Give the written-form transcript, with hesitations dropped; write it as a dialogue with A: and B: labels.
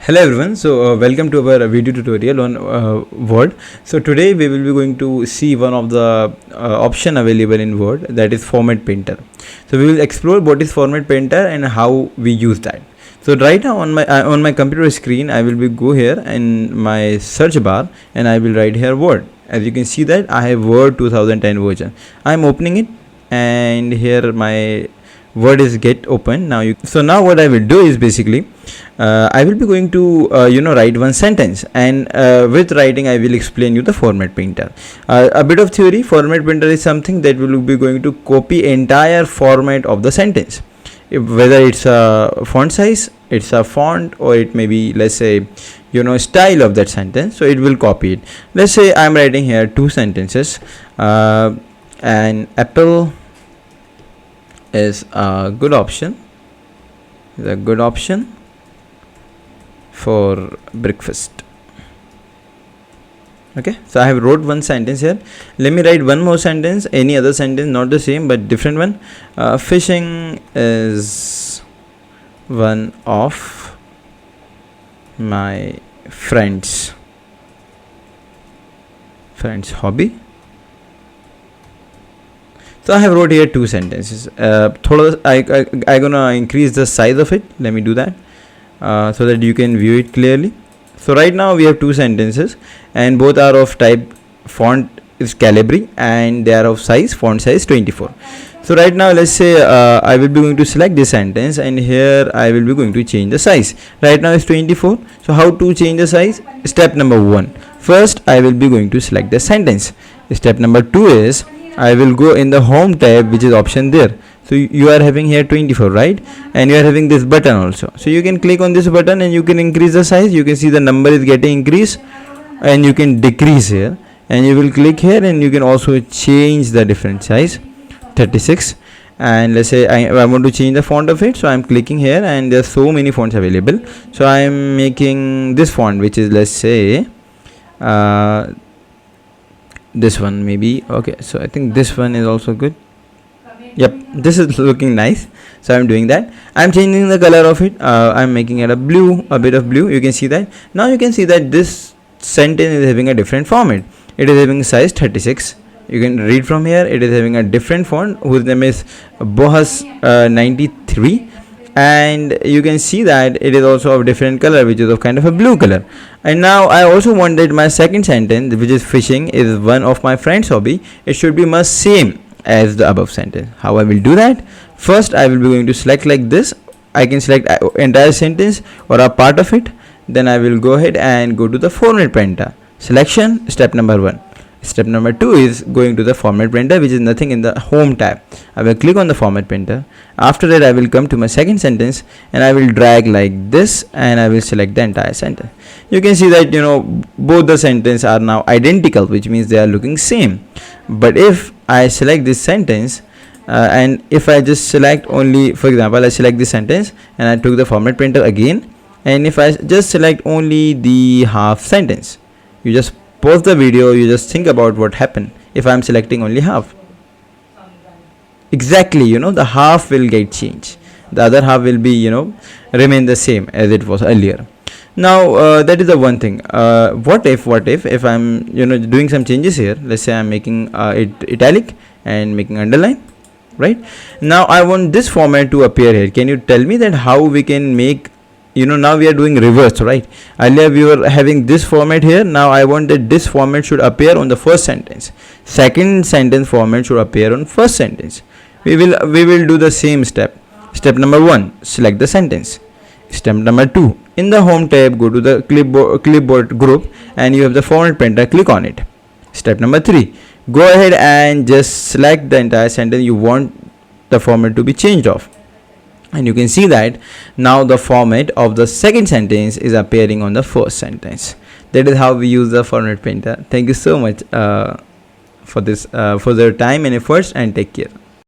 A: Hello everyone, welcome to our video tutorial on Word. So today we will be going to see one of the option available in Word, that is format painter. So we will explore what is format painter and how we use that. So right now on my computer screen I will be go here in my search bar and I will write here Word. As you can see that I have Word 2010 version. I am opening it and here my Word is get open now. So now what I will do is basically I will be going to write one sentence, and with writing I will explain you the format painter. A bit of theory. Format painter is something that will be going to copy entire format of the sentence, whether it's a font size, it's a font, or it may be, let's say, style of that sentence. So it will copy it. Let's say I'm writing here two sentences. An apple is a good option. Is a good option for breakfast. Okay, so I have wrote one sentence here. Let me write one more sentence, any other sentence, not the same but different one. Fishing is one of my friends hobby. So I have wrote here two sentences. I gonna increase the size of it. Let me do that so that you can view it clearly. So right now we have two sentences and both are of type font is Calibri and they are of size font size 24. So right now let's say I will be going to select this sentence and here I will be going to change the size. Right now it's 24. So how to change the size? Step number 1. First I will be going to select the sentence. Step number 2 is I will go in the home tab, which is option there. So you are having here 24, right? And you are having this button also. So you can click on this button and you can increase the size. You can see the number is getting increased and you can decrease here. And you will click here and you can also change the different size, 36. And let's say I want to change the font of it. So I'm clicking here and there's so many fonts available. So I'm making this font, which is, let's say, this one maybe. Okay, so I think this one is also good. Yep, this is looking nice. So I'm doing that. I'm changing the color of it. I'm making it a blue, a bit of blue. You can see that. Now you can see that this sentence is having a different format. It is having size 36. You can read from here. It is having a different font whose name is Bohas 93. And you can see that it is also of different color, which is of kind of a blue color. And now I also wanted my second sentence, which is fishing is one of my friends hobby. It should be much same as the above sentence. How I will do that? First I will be going to select like this. I can select entire sentence or a part of it. Then I will go ahead and go to the format painter. Selection, step number 1. Step number 2 is going to the format painter, which is nothing in the home tab. I will click on the format painter. After that I will come to my second sentence and I will drag like this and I will select the entire sentence. You can see that both the sentences are now identical, which means they are looking same. But if I select this sentence and if I just select only, for example, I select this sentence and I took the format painter again, and if I just select only the half sentence, you just pause the video, you just think about what happened if I am selecting only half. Exactly, the half will get changed. The other half will be, remain the same as it was earlier. Now that is the one thing. What if I'm doing some changes here? Let's say I'm making it italic and making underline, right? Now I want this format to appear here. Can you tell me that how we can make, now we are doing reverse, right? Earlier we were having this format here. Now I want that this format should appear on the first sentence. Second sentence format should appear on first sentence. We will do the same step. Step number 1, select the sentence. Step number 2, in the home tab, go to the clipboard group and you have the format painter, click on it. Step number 3, go ahead and just select the entire sentence you want the format to be changed off. And you can see that now the format of the second sentence is appearing on the first sentence. That is how we use the format painter. Thank you so much for your time and efforts, and take care.